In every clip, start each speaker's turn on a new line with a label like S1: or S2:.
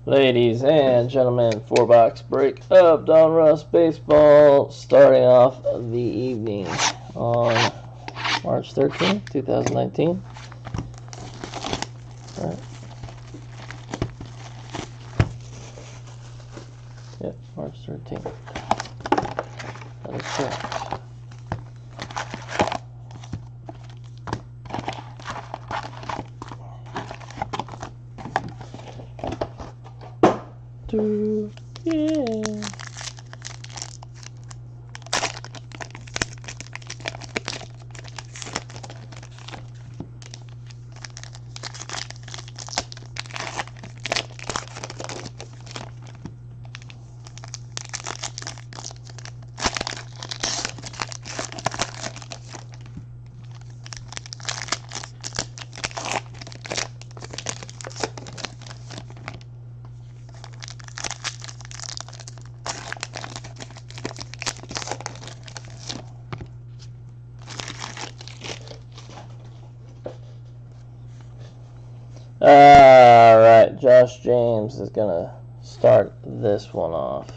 S1: Ladies and gentlemen, 4-box break of Donruss Baseball, starting off the evening on March 13th, 2019. All right. Yep, March 13th. That is correct. Yeah. Alright, Josh James is going to start this one off.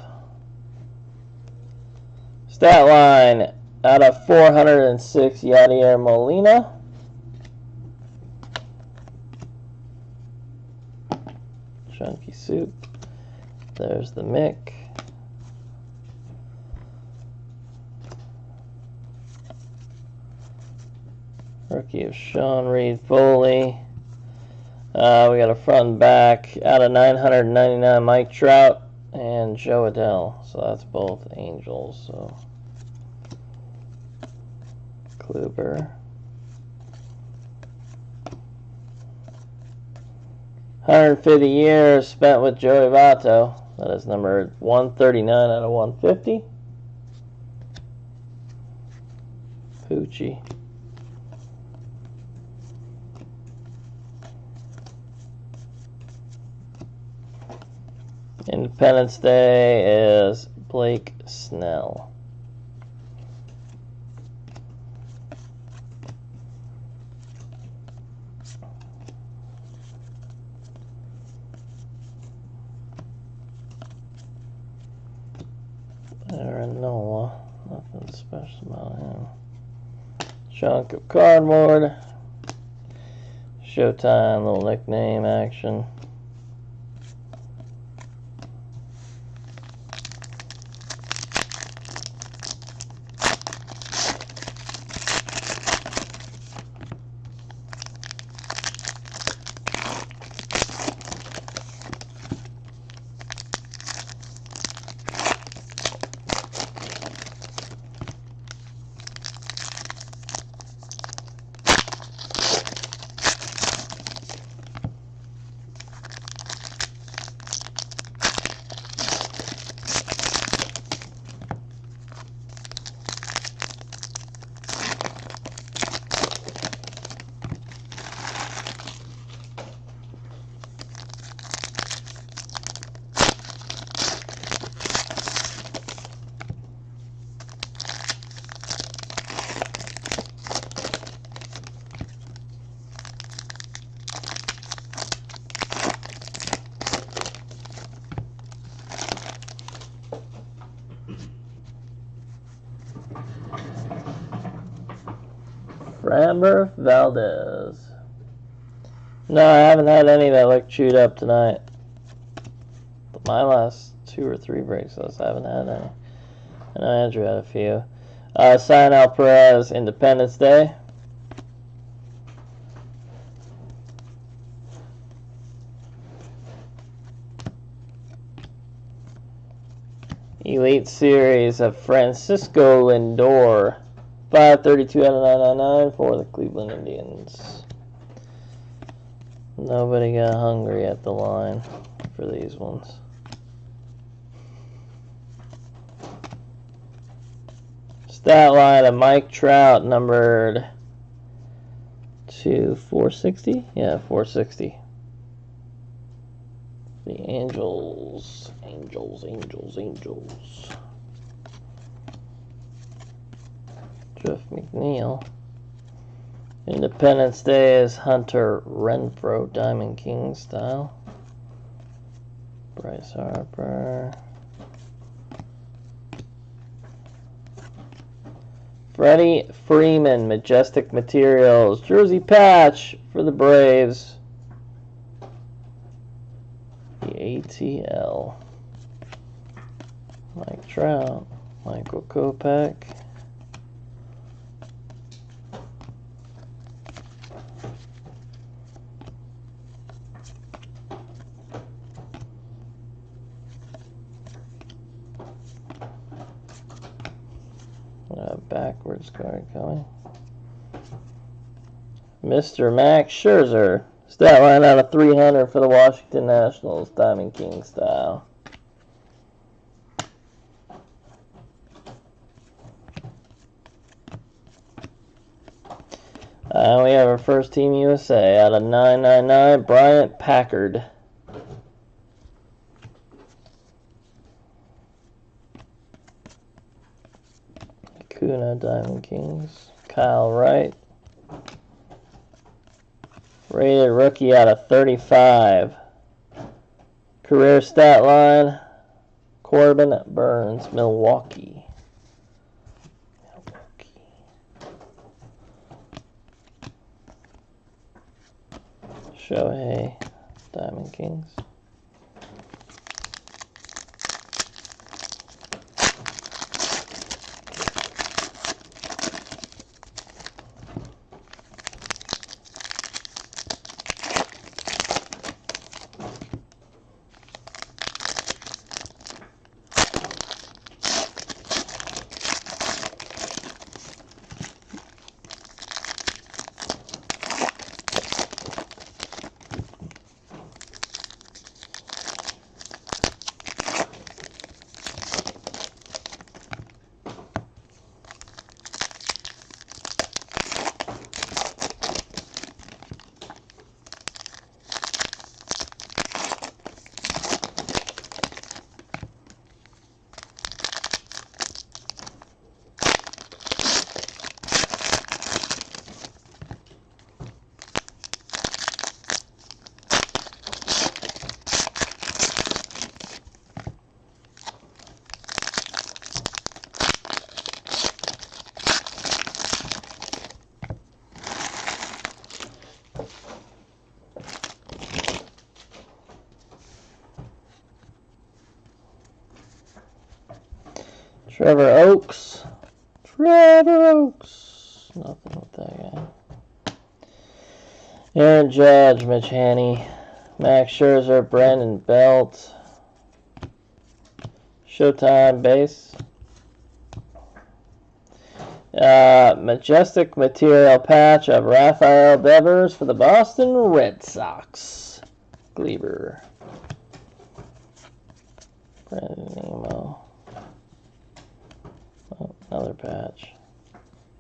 S1: Stat line, out of 406, Yadier Molina. Chunky Soup. There's the Mick. Rookie of Sean Reed Foley. We got a front and back out of 999, Mike Trout and Joe Adell. So that's both Angels. So Kluber. 150 years spent with Joey Votto. That is number 139 out of 150. Poochie. Independence Day is Blake Snell. Aaron Nola, nothing special about him. Chunk of cardboard. Showtime, little nickname action. Framber Valdez. No, I haven't had any that look chewed up tonight. My last 2 or 3 breaks, I haven't had any. I know Andrew had a few. Sionel Perez, Independence Day. Elite Series of Francisco Lindor. 532 out of 999 for the Cleveland Indians. Nobody got hungry at the line for these ones. Stat line of Mike Trout, numbered to 460? Yeah, 460. The Angels. Jeff McNeil. Independence Day is Hunter Renfroe, Diamond King style. Bryce Harper. Freddie Freeman, Majestic Materials. Jersey patch for the Braves. The ATL. Mike Trout. Michael Kopech. Backwards card coming. Mr. Max Scherzer. Stat line out of 300 for the Washington Nationals. Diamond King style. We have our first Team USA out of 999. Bryant Packard. Kuna Diamond Kings. Kyle Wright. Rated rookie out of 35. Career stat line. Corbin Burns, Milwaukee. Shohei, Diamond Kings. Trevor Oaks. Nothing with that guy. Aaron Judge, Mitch Haney. Max Scherzer, Brandon Belt. Showtime base. Majestic Material patch of Rafael Devers for the Boston Red Sox. Gleaver. Brandon Nemo. Oh, another patch.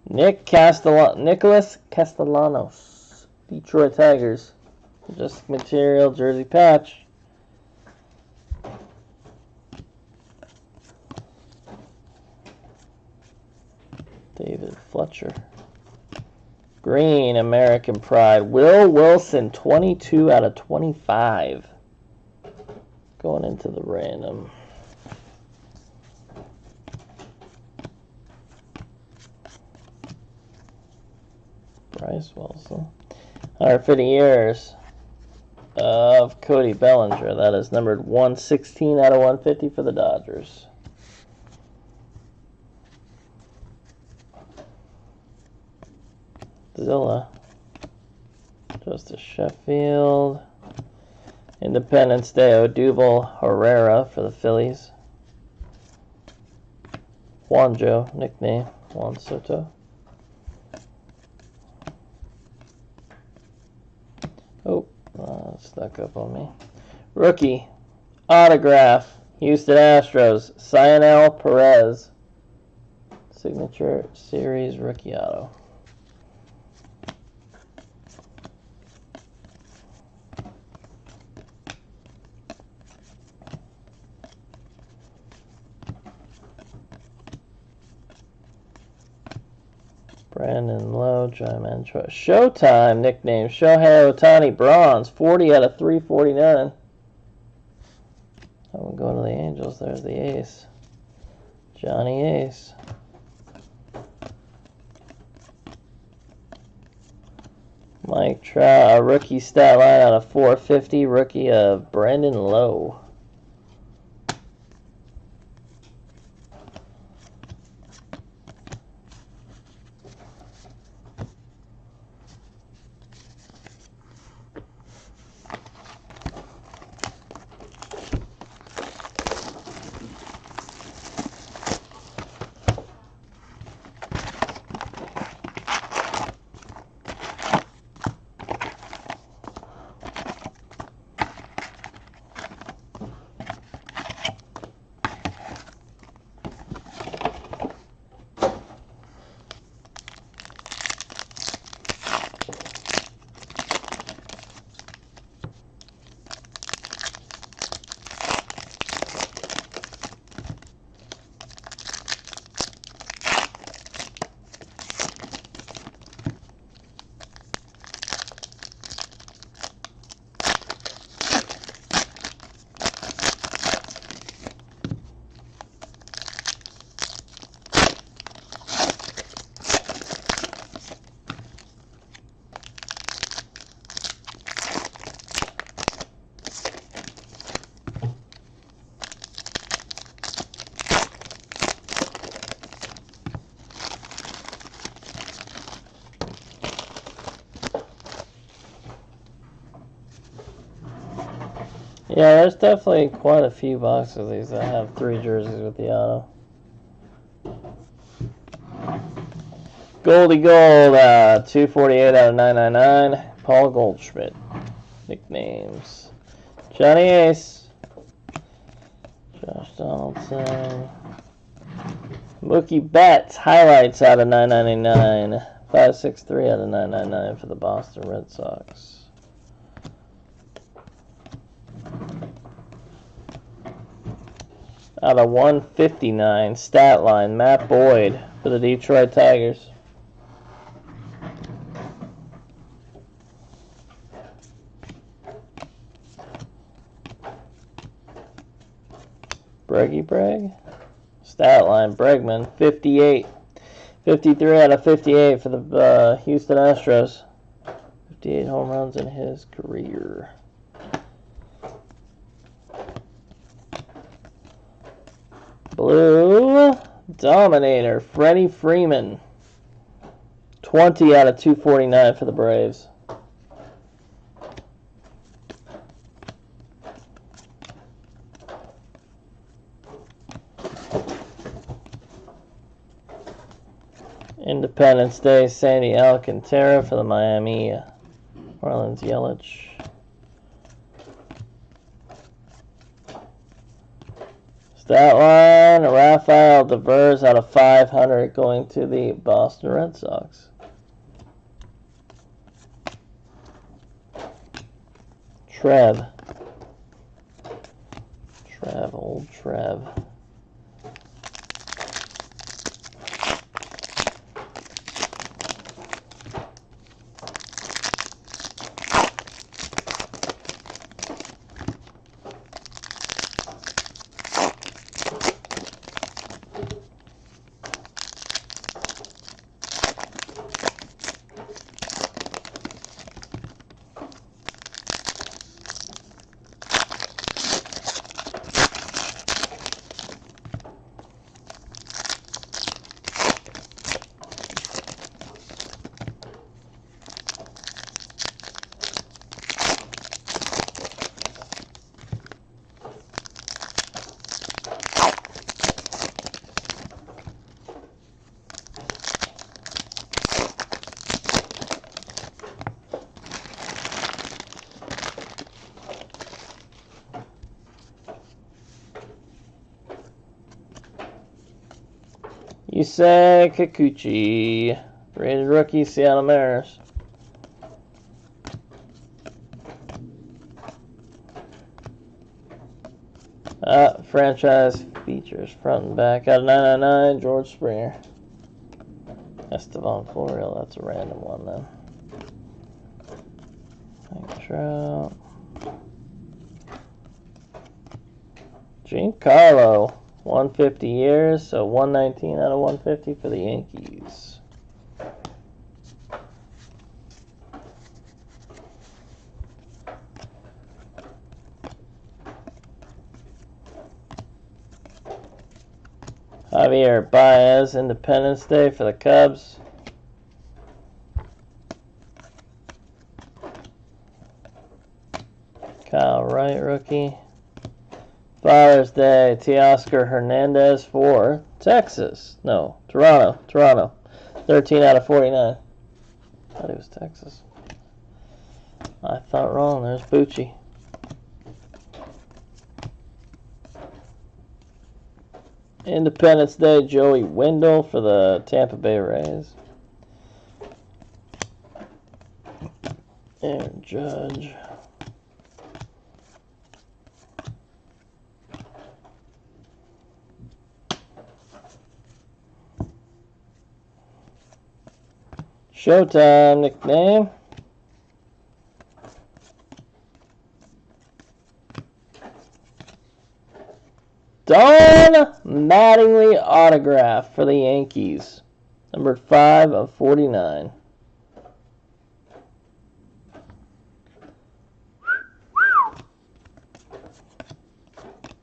S1: Nicholas Castellanos. Detroit Tigers. Majestic Material jersey patch. David Fletcher. Green American Pride. Will Wilson, 22 out of 25. Going into the random. Bryce Wilson. 150 years of Cody Bellinger. That is numbered 116 out of 150 for the Dodgers. Zilla. Justice Sheffield. Independence Day, Odubel Herrera for the Phillies. Juanjo, nickname Juan Soto. Oh, stuck up on me. Rookie, autograph, Houston Astros, Cionel Perez. Signature Series rookie auto. Brandon Lowe, Jaiman Choi. Showtime, nickname Shohei Ohtani, bronze, 40 out of 349. I'm going to the Angels. There's the ace. Johnny Ace. Mike Trout, a rookie stat line out of 450. Rookie of Brandon Lowe. Yeah, there's definitely quite a few boxes of these that have 3 jerseys with the auto. Goldie Gold, 248 out of 999. Paul Goldschmidt. Nicknames. Johnny Ace. Josh Donaldson. Mookie Betts, highlights out of 999. 563 out of 999 for the Boston Red Sox. Out of 159, stat line, Matt Boyd for the Detroit Tigers. Breggy Bragg. Stat line, Bregman, 58. 53 out of 58 for the Houston Astros. 58 home runs in his career. Blue Dominator, Freddie Freeman. 20 out of 249 for the Braves. Independence Day, Sandy Alcantara for the Miami Marlins. Yelich. Stat line, Rafael Devers out of 500 going to the Boston Red Sox. Trev, old Trev. Yusei Kikuchi, rated rookie, Seattle Mariners. Franchise features front and back out of 999, George Springer. Estevan Florial, that's a random one then. Mike Trout. Giancarlo, 150 years, so 119 out of 150 for the Yankees. Javier Baez, Independence Day for the Cubs. Kyle Wright, rookie. Father's Day, Teoscar Hernandez for Texas. No, Toronto. 13 out of 49. I thought it was Texas. I thought wrong. There's Bucci. Independence Day, Joey Wendell for the Tampa Bay Rays. Aaron Judge. Showtime nickname. Don Mattingly autograph for the Yankees. Numbered 5 of 49.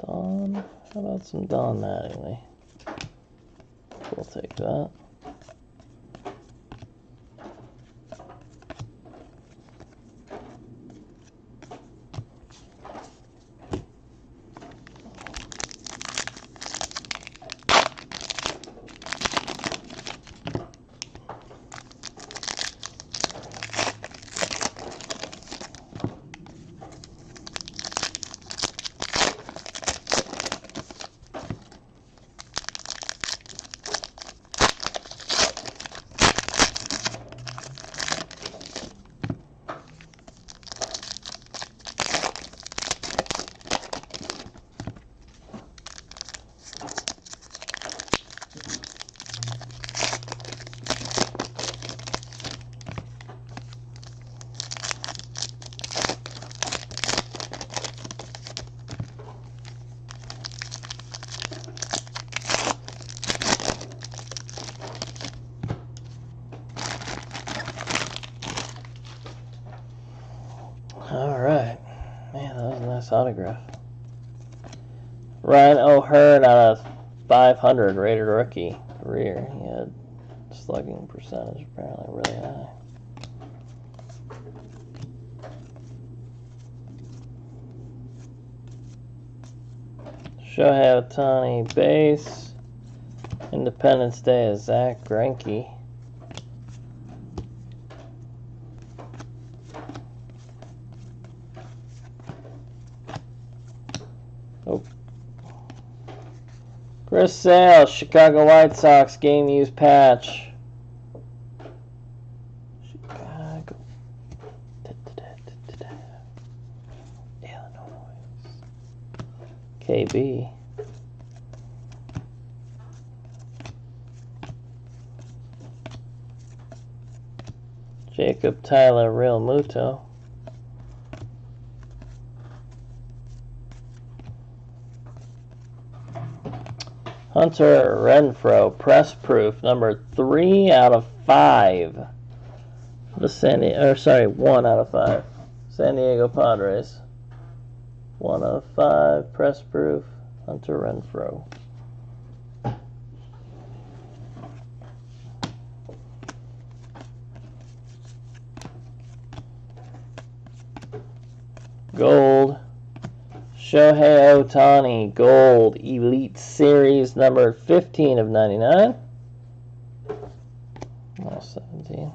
S1: Don, how about some Don Mattingly? We'll take that. Alright. Man, that was a nice autograph. Ryan O'Hearn out of 500 rated rookie career. He had slugging percentage apparently really high. Shohei Ohtani base. Independence Day is Zach Greinke. Oh. Chris Sale, Chicago White Sox game used patch. Chicago. Illinois. KB. Jacob Tyler, Real Muto. Hunter Renfroe, press proof, number 3 out of 5. The 1 out of 5. San Diego Padres. 1 out of 5, press proof, Hunter Renfroe. Gold. Shohei Ohtani, Gold, Elite Series, number 15 of 99. Oh, 17.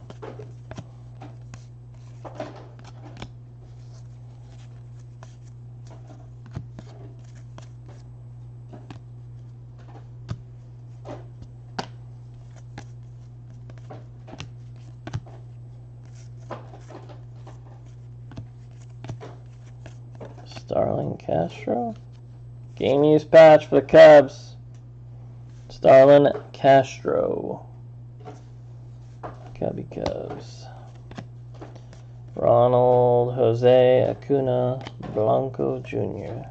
S1: Starlin Castro. Game use patch for the Cubs. Starlin Castro. Cubby Cubs. Ronald Jose Acuna Blanco Jr.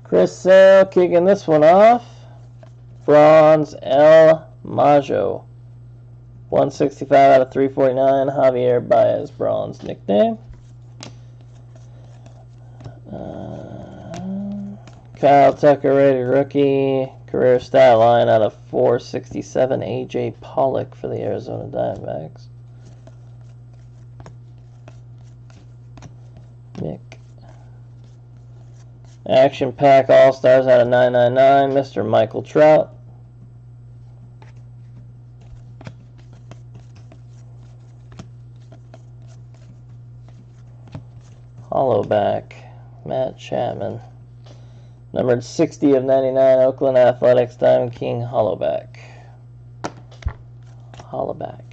S1: Chris Sale kicking this one off. Bronze MOJO. 165 out of 349. Javier Baez bronze nickname. Kyle Tucker rated rookie. Career stat line out of 467. A.J. Pollock for the Arizona Diamondbacks. Nick. Action Pack All-Stars out of 999. Mr. Michael Trout. Hollowback, Matt Chapman. Numbered 60 of 99, Oakland Athletics, Diamond King, Hollowback. Hollowback.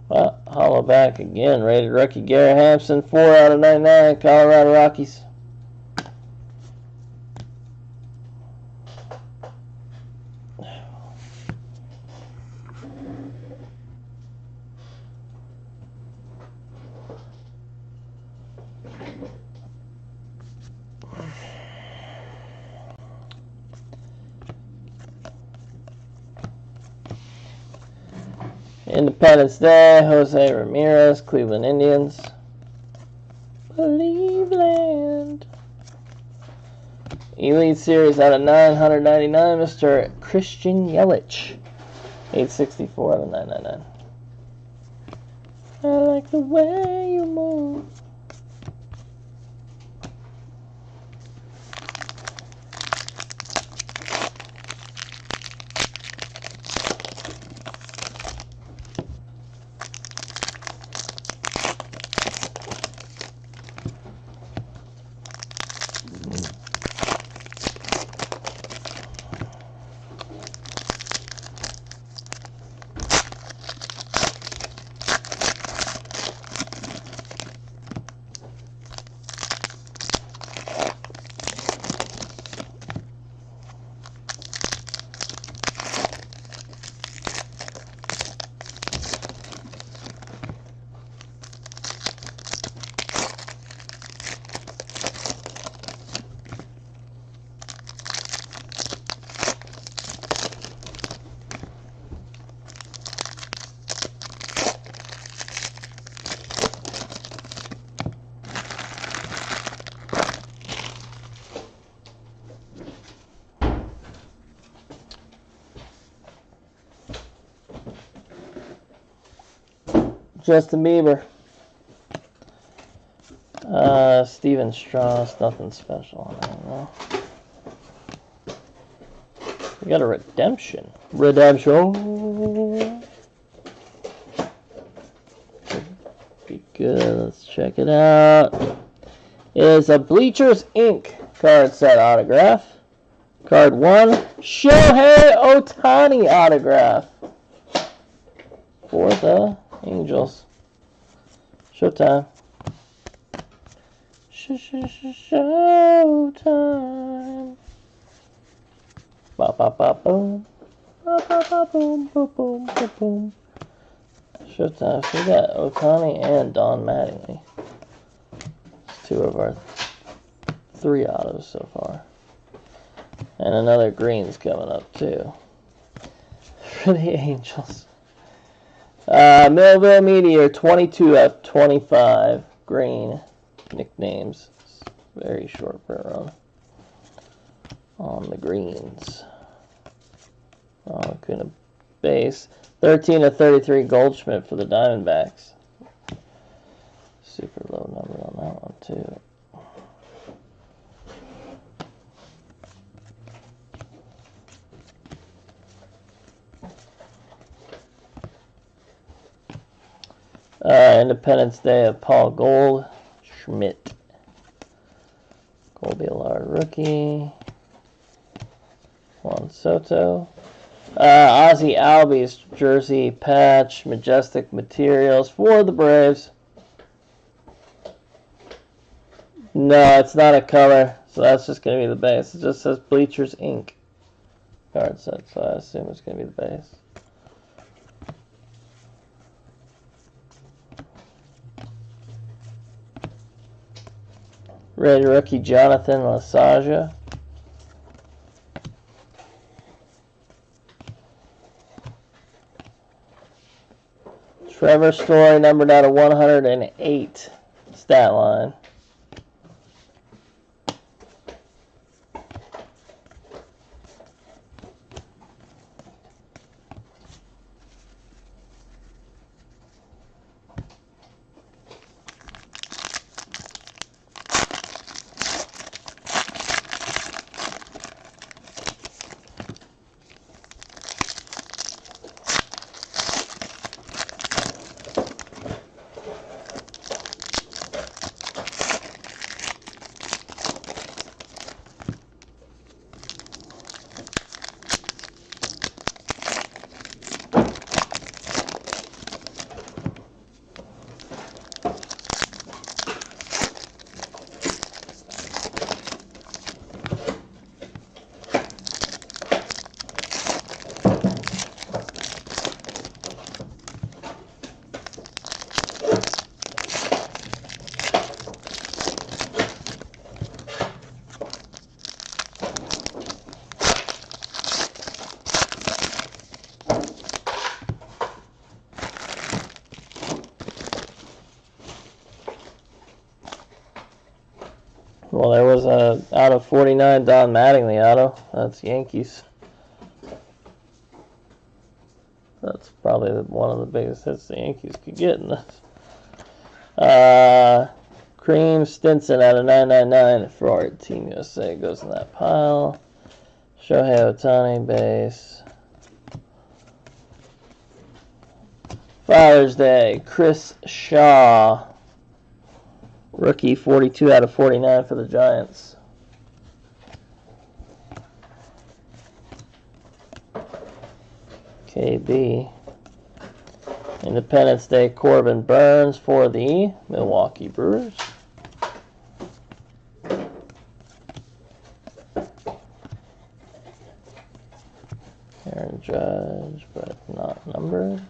S1: Well, Hollowback again, rated rookie, Garrett Hampson, 4 out of 99, Colorado Rockies. Independence Day, Jose Ramirez, Cleveland Indians. Cleveland. Elite Series out of 999, Mr. Christian Yelich. 864 out of 999. I like the way you move. Justin Bieber. Steven Strauss, nothing special. I don't know. We got a redemption. Redemption. Be good. Let's check it out. It is a Bleachers Inc. card set autograph. Card 1, Shohei Ohtani autograph for the Angels. Showtime. Showtime. Ba ba ba boom. Ba ba ba boom boom boom boom boom. Showtime. So we got Ohtani and Don Mattingly. It's 2 of our 3 autos so far. And another green's coming up too for the Angels. Millville Meteor, 22 of 25. Green. Nicknames. Very short print run on the greens. Acuna base. 13 of 33. Goldschmidt for the Diamondbacks. Super low number on that one too. Independence Day of Paul Goldschmidt. Colby Allard rookie. Juan Soto. Ozzie Albies jersey patch. Majestic Materials for the Braves. No, it's not a color, so that's just going to be the base. It just says Bleachers Inc. card set, so I assume it's going to be the base. Red rookie Jonathan Lasaja. Trevor Story, numbered out of 108, stat line. Well, there was a out of 49 Don Mattingly auto. That's Yankees. That's probably one of the biggest hits the Yankees could get in this. Cream Stinson out of 999 for Team USA goes in that pile. Shohei Ohtani base. Father's Day, Chris Shaw. Rookie 42 out of 49 for the Giants. KB. Independence Day, Corbin Burns for the Milwaukee Brewers. Aaron Judge, but not numbered.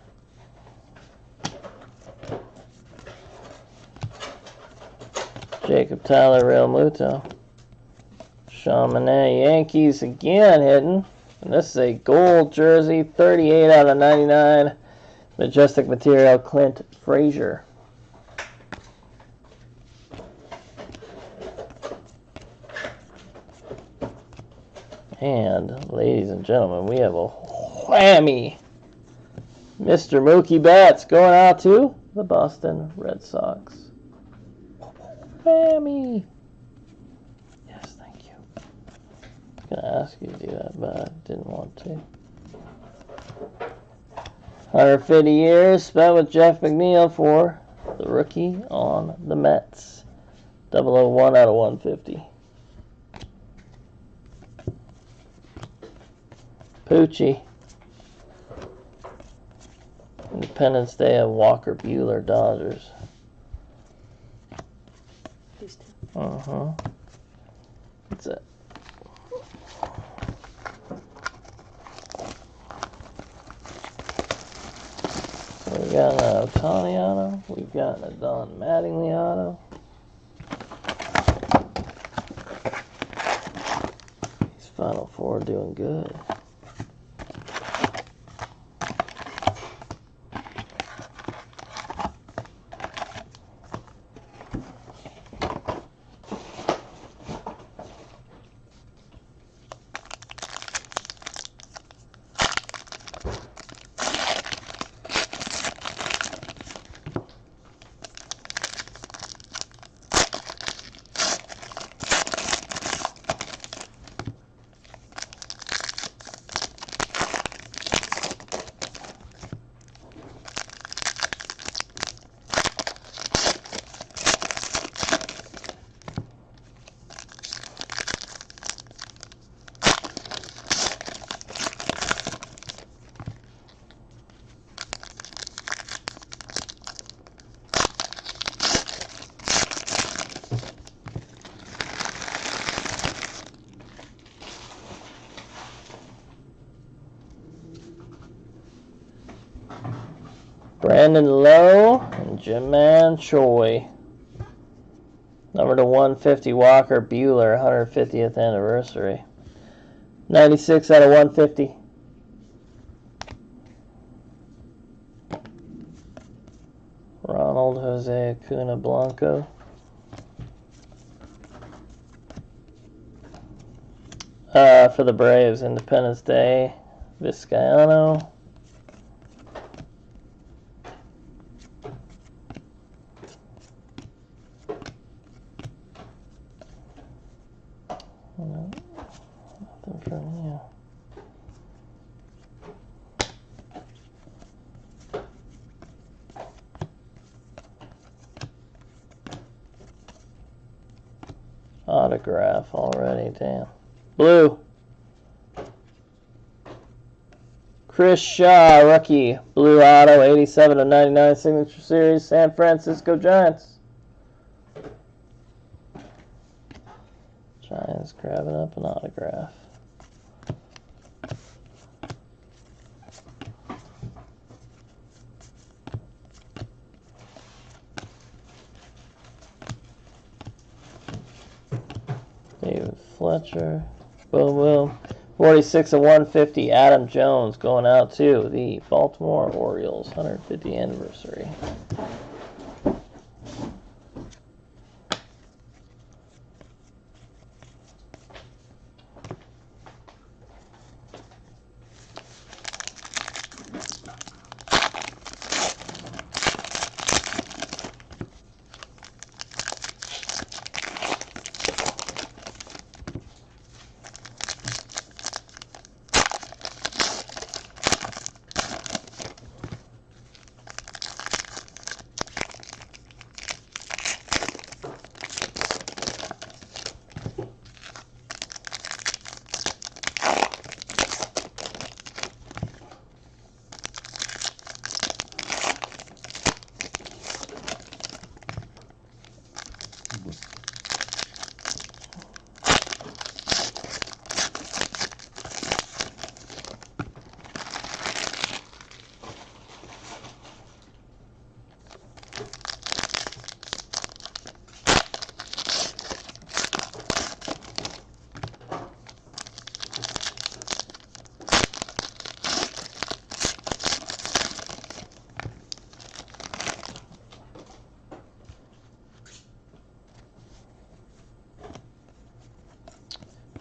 S1: Jacob Tyler, Real Muto. Sean Manaea, Yankees again hitting. And this is a gold jersey, 38 out of 99. Majestic material, Clint Frazier. And, ladies and gentlemen, we have a whammy. Mr. Mookie Betts going out to the Boston Red Sox. Whammy. Yes, thank you. I was going to ask you to do that, but I didn't want to. 150 years spent with Jeff McNeil for the rookie on the Mets. 001 out of 150. Poochie. Independence Day of Walker Buehler, Dodgers. That's it. So we got an Ohtani auto. We've got a Don Mattingly auto. These Final Four doing good. Brandon Lowe and Jim-Man Choi. Number to 150, Walker Buehler, 150th anniversary. 96 out of 150. Ronald Jose Acuna Blanco. For the Braves, Independence Day, Vizcaino. No, nothing from you. Autograph already, damn. Blue. Chris Shaw, rookie. Blue auto, 87 of 99 signature series, San Francisco Giants. Giants grabbing up an autograph. David Fletcher. Boom, boom. 46 of 150. Adam Jones going out to the Baltimore Orioles. 150th anniversary.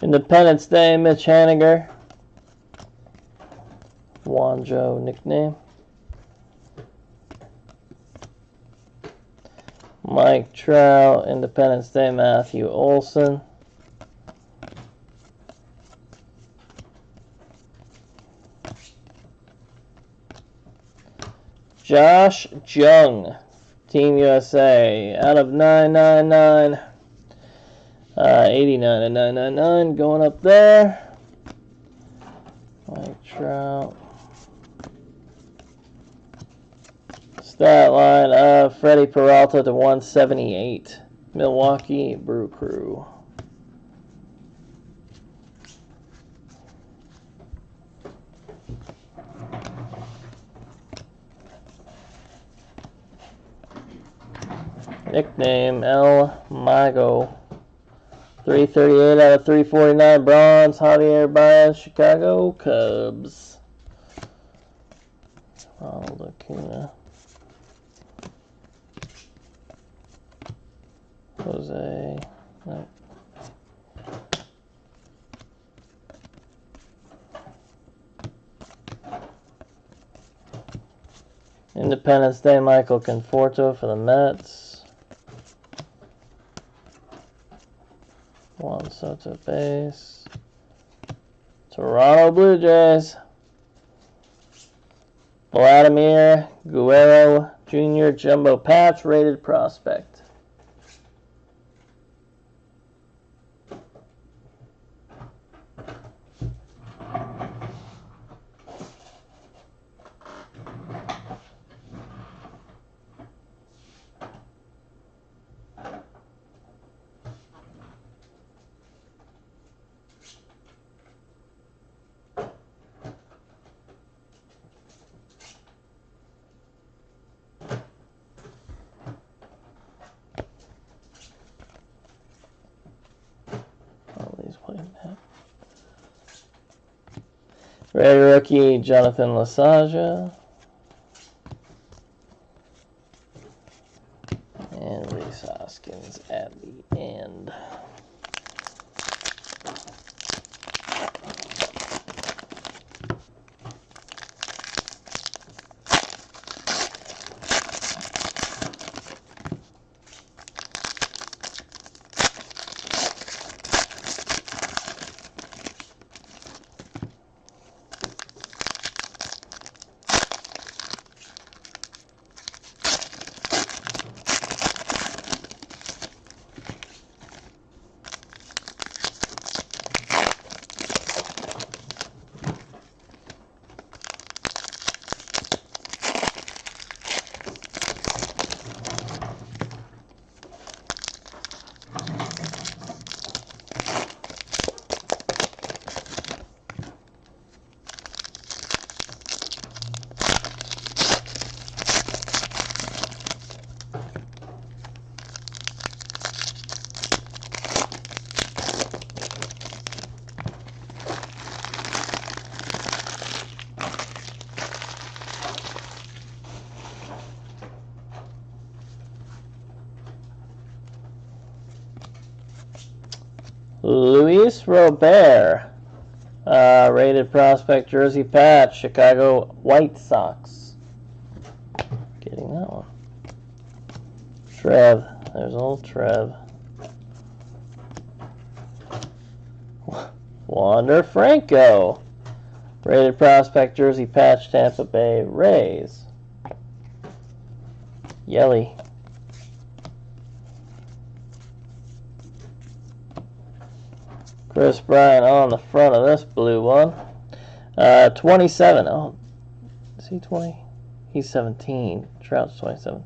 S1: Independence Day, Mitch Haniger. MOJO nickname. Mike Trout, Independence Day, Matthew Olson. Josh Jung, Team USA, out of 999. 89 and 999 going up there. Mike Trout. Stat line, Freddie Peralta to 178. Milwaukee Brew Crew. Nickname El Mago. 338 out of 349 bronze. Javier Baez, Chicago Cubs. Ronald Acuna. Jose. No. Independence Day, Michael Conforto for the Mets. Juan Soto base. Toronto Blue Jays. Vladimir Guerrero Jr. Jumbo Patch rated prospect. Red rookie, Jonathan Lasaja. And Rhys Hoskins at the end. Luis Robert, rated prospect jersey patch, Chicago White Sox. Getting that one. Trev, there's old Trev. Wander Franco, rated prospect jersey patch, Tampa Bay Rays. Yelly. Chris Bryant on the front of this blue one. 27. Oh, is he 20? He's 17. Trout's 27.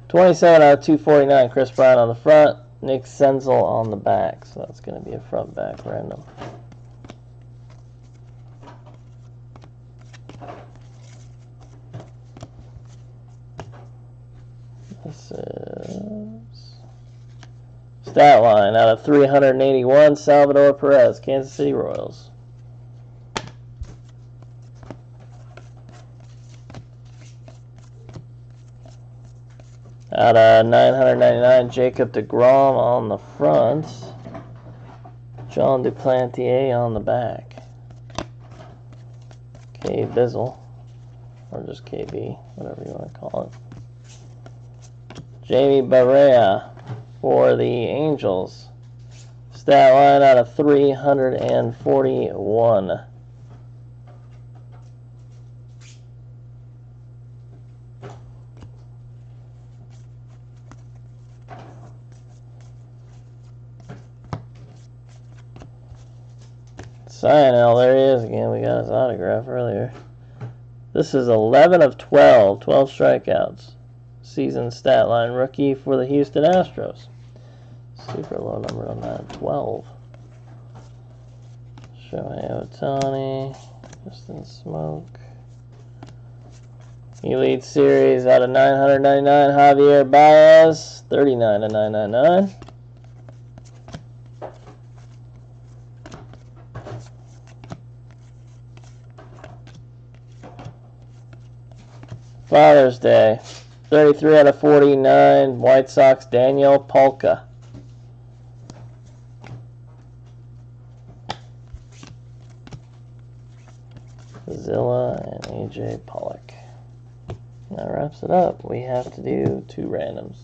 S1: 27 out of 249. Chris Bryant on the front. Nick Senzel on the back. So that's going to be a front back random. This is stat line out of 381, Salvador Perez, Kansas City Royals. Out of 999, Jacob deGrom on the front. John Duplantier on the back. K. Bizzle, or just KB, whatever you want to call it. Jamie Barrea for the Angels. Stat line out of 341. Sionel, there he is again. We got his autograph earlier. This is 11 of 12, 12 strikeouts. Season stat line rookie for the Houston Astros. Super low number on that, 12. Shohei Ohtani, Justin Smoke. Elite Series out of 999, Javier Baez, 39 of 999. Father's Day, 33 out of 49, White Sox, Daniel Polka. Zilla and AJ Pollock. That wraps it up. We have to do two randoms.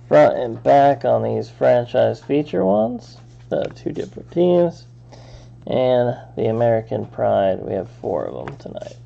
S1: Front and back on these franchise feature ones, the two different teams, and the American Pride. We have 4 of them tonight.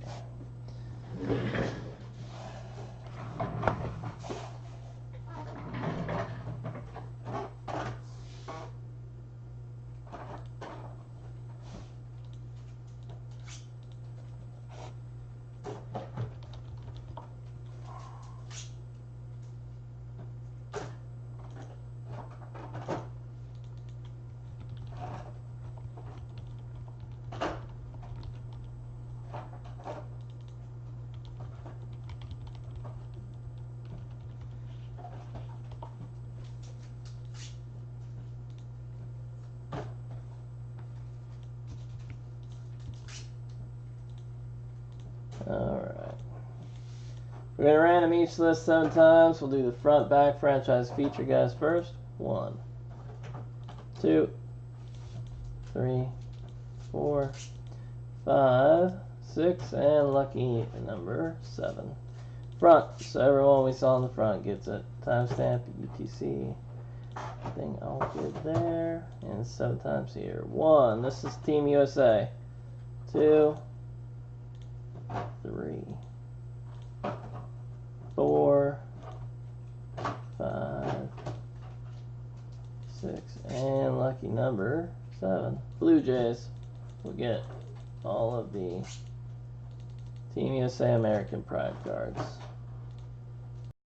S1: We're going to random each list 7 times. We'll do the front, back, franchise, feature guys first. 1, 2, 3, 4, 5, 6, and lucky number 7. Front. So everyone we saw in the front gets it. Timestamp, UTC. Thing all good there. And 7 times here. 1. This is Team USA. 2, 3, 4, 5, 6, and lucky number 7. Blue Jays will get all of the Team USA American Pride cards.